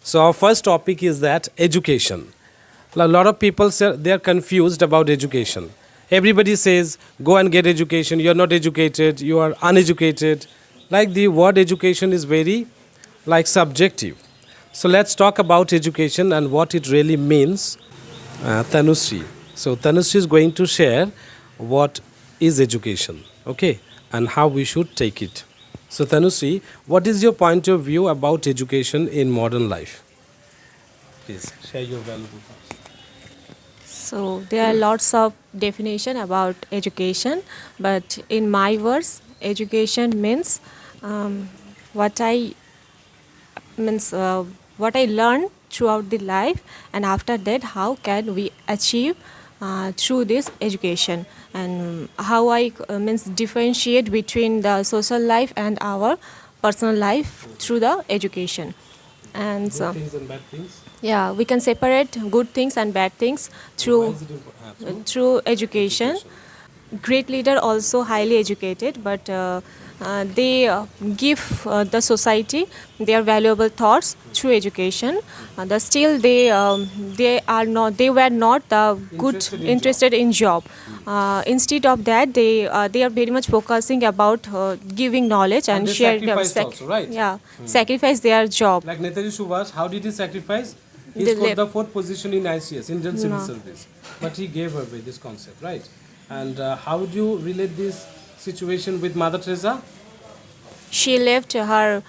So our first topic is that education. A lot of people say they are confused about education. Everybody says, go and get education. You're not educated. You are uneducated. Like the word education is very like subjective. So let's talk about education and what it really means. Tanusri. So Tanusri is going to share what is education, okay, and how we should take it. So Tanusri, what is your point of view about education in modern life? Please share your valuable thoughts. So there are lots of definition about education, but in my words, education means um, what I means what I learned throughout the life, and after that, how can we achieve through this education, and how I means differentiate between the social life and our personal life through the education, and Good so. things and bad things. Yeah, we can separate good things and bad things Why through is it important? through education. Education. Great leader also highly educated, but they give the society their valuable thoughts through education. The still they are not, they were not good Interested in interested job. in job. Instead of that, they are very much focusing about giving knowledge And and they sharing them. sacrificed also, right? Yeah, sacrifice their job. Like Netaji Subhash, how did he sacrifice? He They scored live. the fourth position in ICS, Indian Civil No. Service. But he gave away this concept, right? And how would you relate this situation with Mother Teresa? She left her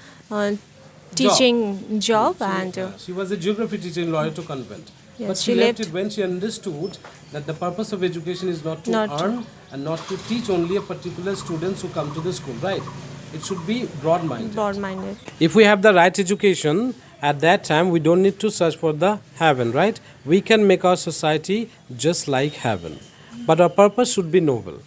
teaching job, and She was a geography teacher in Loreto Convent. But yes, she she left it left when she understood that the purpose of education is not to not earn and not to teach only a particular students who come to the school, right? It should be broad-minded. broad-minded. If we have the right education, at that time we don't need to search for the heaven, right? We can make our society just like heaven. But our purpose should be noble,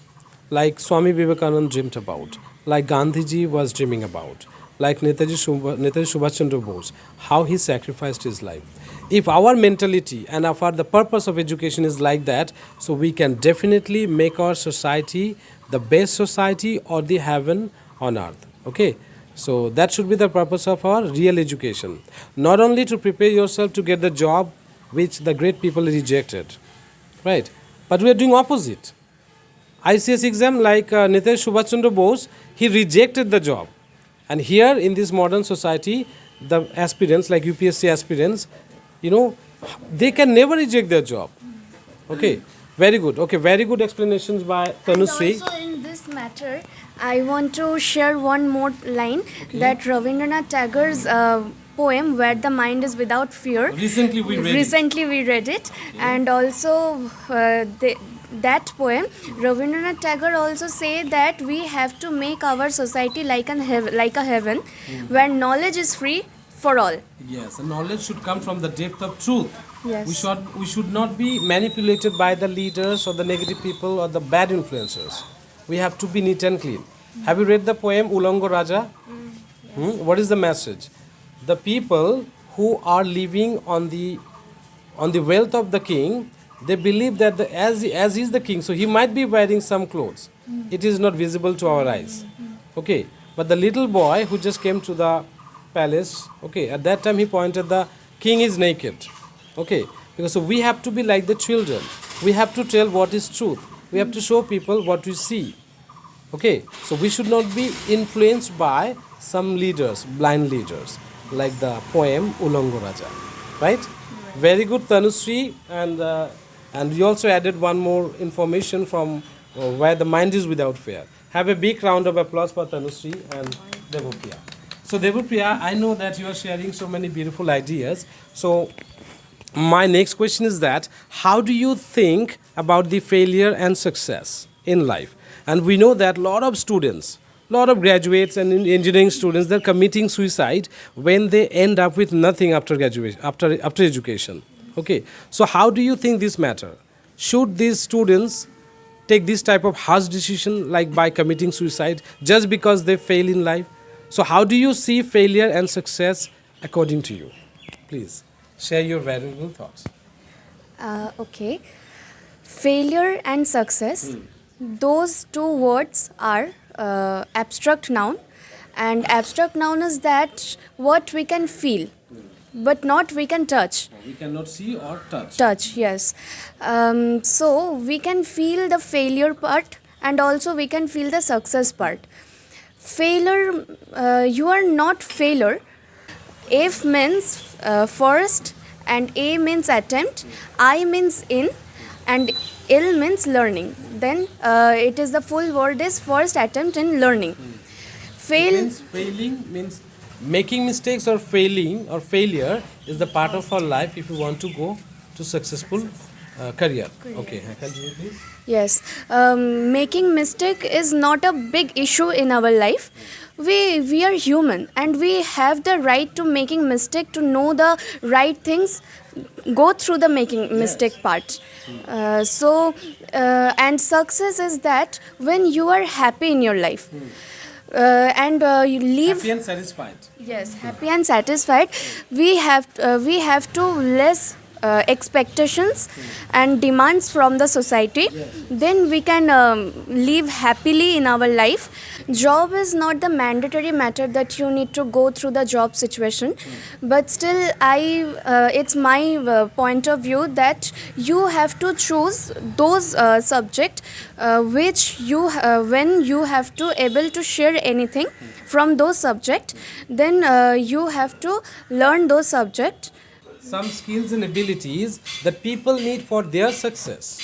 like Swami Vivekananda dreamed about, like Gandhiji was dreaming about, like Netaji Subhash Chandra Bose, how he sacrificed his life. If our mentality and the purpose of education is like that, so we can definitely make our society the best society or the heaven on earth. Okay, so that should be the purpose of our real education, not only to prepare yourself to get the job which the great people rejected, right? But we are doing opposite. ICS exam, like Nitesh Subhash Chandra Bose, he rejected the job. And here in this modern society, the aspirants, like UPSC aspirants, you know, they can never reject their job. Okay, very good. Okay, very good explanations by And Tanusri. also in this matter, I want to share one more line that Rabindranath Tagore's poem "Where the Mind is Without Fear." Recently we read it. Recently we read it, and also that poem, Rabindranath Tagore also say that we have to make our society like like a heaven, where knowledge is free for all. Yes, and knowledge should come from the depth of truth. Yes. We should not be manipulated by the leaders or the negative people or the bad influencers. We have to be neat and clean. Have you read the poem Ulango Raja? What is the message? The people who are living on the wealth of the king, they believe that as he is the king, so he might be wearing some clothes. It is not visible to our eyes. Okay, but the little boy who just came to the palace, okay, at that time he pointed the king is naked. Okay, because so we have to be like the children. We have to tell what is truth. We have to show people what we see. Okay, so we should not be influenced by some leaders, blind leaders, like the poem Ulango Raja, right? Very good, Tanusri, and you also added one more information from where the mind is without fear. Have a big round of applause for Tanusri and Devopriya. So Devopriya, I know that you are sharing so many beautiful ideas. So my next question is that how do you think about the failure and success in life? And we know that a lot of students, a lot of graduates and engineering students, they're committing suicide when they end up with nothing after graduation, after education. Okay, so how do you think this matter? Should these students take this type of harsh decision like by committing suicide just because they fail in life? So how do you see failure and success according to you? Please share your valuable thoughts. Okay. Failure and success, those two words are abstract noun, and abstract noun is that what we can feel. but not we can touch. We cannot see or touch. Touch, yes. So we can feel the failure part, and also we can feel the success part. Failure, you are not failure. F means first, and A means attempt, I means in, and L means learning. Then it is the full word is first attempt in learning. Fail. Means failing means making mistakes, or failing or failure is the part of our life if you want to go to successful career. Okay, continue please. Yes, making mistake is not a big issue in our life. We are human, and we have the right to making mistake, to know the right things, go through the making mistake part. And success is that when you are happy in your life, and you live. Happy and satisfied. Yes, happy and satisfied. We have to less expectations and demands from the society. Then we can live happily in our life. Job is not the mandatory matter that you need to go through the job situation, but still, it's my point of view that you have to choose those subject which you when you have to able to share anything from those subject, then you have to learn those subject. Some skills and abilities that people need for their success,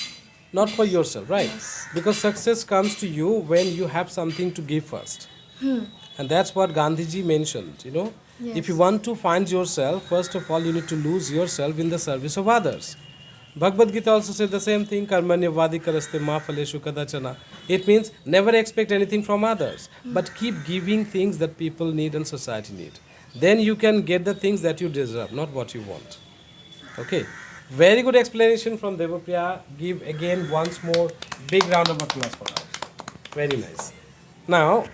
not for yourself, right? Because success comes to you when you have something to give first. And that's what Gandhiji mentioned, you know. If you want to find yourself, first of all, you need to lose yourself in the service of others. Bhagavad Gita also said the same thing, karmanya vadikaraste ma phaleshu kadachana. It means never expect anything from others, but keep giving things that people need and society need. Then you can get the things that you deserve, not what you want. Okay. Very good explanation from Devapriya. Give again once more big round of applause for her. Very nice. Now,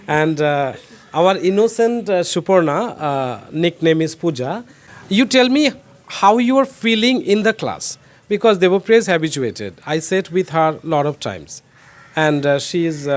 and our innocent Suparna, nickname is Pooja. You tell me how you are feeling in the class, because Devapriya is habituated. I sat with her a lot of times, and she is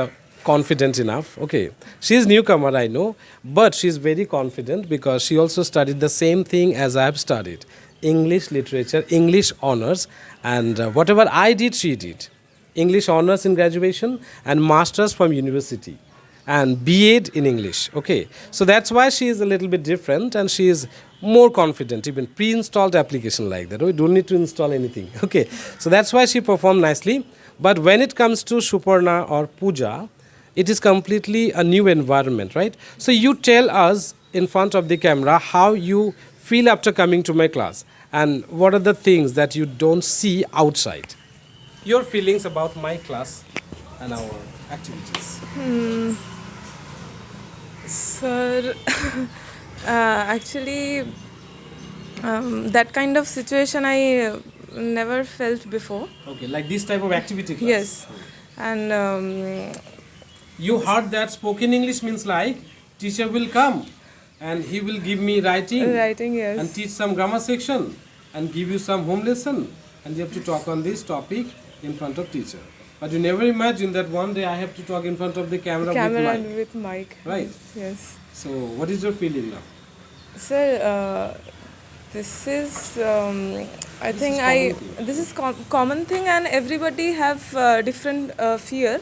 confident enough. Okay, she is newcomer, I know, but she is very confident because she also studied the same thing as I have studied, English literature, English honors, and whatever I did, she did. English honors in graduation and masters from university and B.Ed in English. Okay, so that's why she is a little bit different, and she is more confident, even pre-installed application like that. We don't need to install anything. Okay, so that's why she performed nicely. But when it comes to Suparna or Pooja, it is completely a new environment, right? So you tell us in front of the camera how you feel after coming to my class, and what are the things that you don't see outside. Your feelings about my class and our activities. Sir, actually, that kind of situation I never felt before. Okay, like this type of activity class. Yes, and You heard that spoken English means like teacher will come and he will give me writing yes. and teach some grammar section and give you some home lesson, and you have to talk on this topic in front of teacher. But you never imagine that one day I have to talk in front of the camera with mic. and with mic. Right. Yes. So what is your feeling now? Sir, this is I This think is I common thing. this is common thing, and everybody have different fear.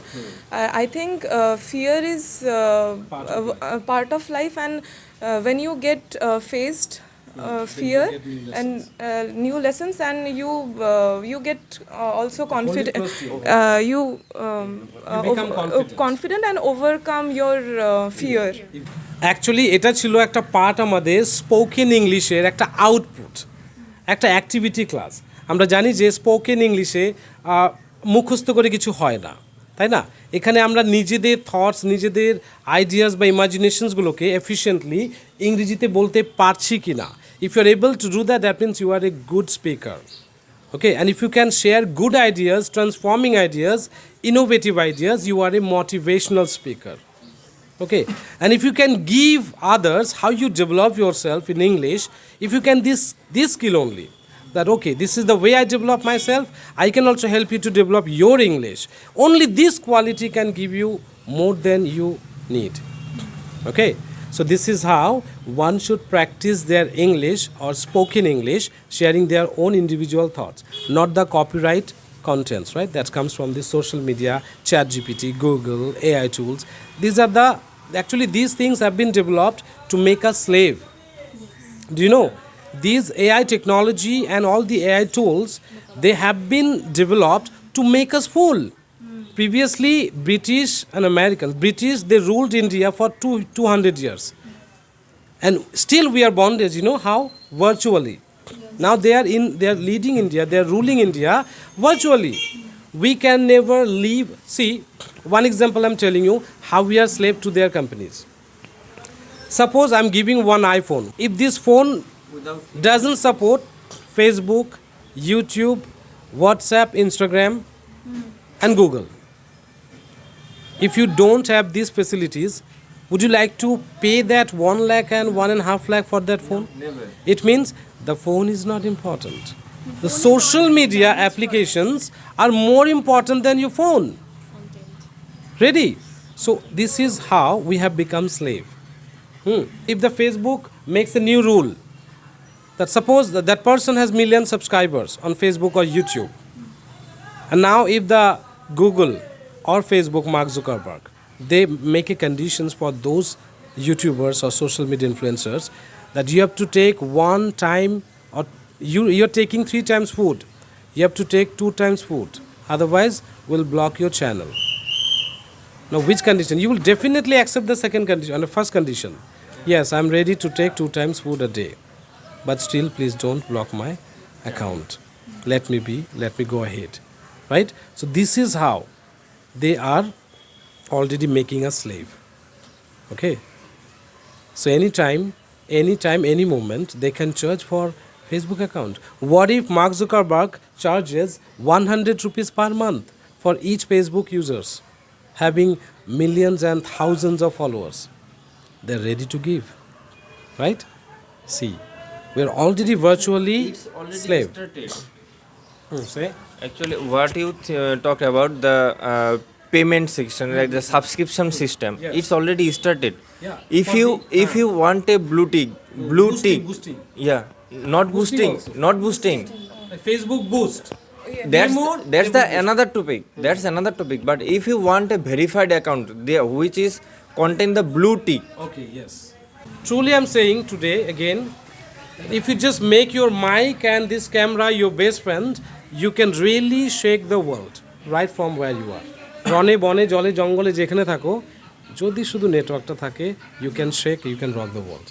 I think fear is Part of life. a part of life, and when you get faced then you fear get new and new lessons, and you get also confident. close to you. You become confident. confident and overcome your fear. Actually এটা ছিল একটা part আমাদের spoken ইংলিশের একটা output, একটা activity class. আমরা জানি যে স্পোকেন ইংলিশে মুখস্থ করে কিছু হয় না, তাই না? এখানে আমরা নিজেদের থটস, নিজেদের আইডিয়াস বা ইমাজিনেশনসগুলোকে এফিশিয়েন্টলি ইংরেজিতে বলতে পারছি কি না। If you are able to do that, that means you are a good speaker. Okay, and if you can share good ideas, transforming ideas, innovative ideas, you are a motivational speaker. Okay, and if you can give others how you develop yourself in English, if you can this skill only, that okay, this is the way I develop myself, I can also help you to develop your English. Only this quality can give you more than you need. Okay, So this is how one should practice their English or spoken English, sharing their own individual thoughts, not the copyright contents, right? That comes from the social media, ChatGPT, Google, AI tools. These are the, actually these things have been developed to make us slave. Do you know? These AI technology and all the AI tools, they have been developed to make us fool. Previously, British and Americans, British, they ruled India for 200 years. And still we are bondage, you know how? Virtually. Now they are leading India, they are ruling India virtually. We can never leave. See, one example I'm telling you, how we are slave to their companies. Suppose I'm giving one iPhone. If this phone doesn't support Facebook, YouTube, WhatsApp, Instagram, and Google. If you don't have these facilities, would you like to pay that 1 lakh and 1.5 lakh for that phone? Never. It means the phone is not important. The social media applications are more important than your phone. Ready? So this is how we have become slave. If the Facebook makes a new rule, that suppose that person has million subscribers on Facebook or YouTube, and now if the Google or Facebook, Mark Zuckerberg, they make a conditions for those YouTubers or social media influencers that you have to take one time, or you're taking 3 times food, you have to take 2 times food, otherwise we'll block your channel. Now which condition? You will definitely accept the second condition, and the first condition. Yes, I'm ready to take 2 times food a day, but still please don't block my account. Let me go ahead. Right? So this is how they are already making us slave. Okay? So anytime, any moment, they can charge for Facebook account. What if Mark Zuckerberg charges 100 rupees per month for each Facebook users having millions and thousands of followers? They're ready to give. Right? See, we're already virtually It's already slave. started. Say? Actually, what you talk about the payment section, like the subscription system, Yes. it's already started. Yeah, If for you the- if you want a blue tick, Boosting. yeah, not Boosting boosting, also. not boosting. Like Facebook boost. That's more, that's they the will another topic. That's another topic. But if you want a verified account, there which is contain the blue tick, Okay, yes. Truly, I'm saying today again, if you just make your mic and this camera your best friend, you can really shake the world right from where you are. রনে বনে জলে জঙ্গলে যেখানে থাকো, যদি শুধু নেটওয়ার্কটা থাকে, you can shake, you can rock the world.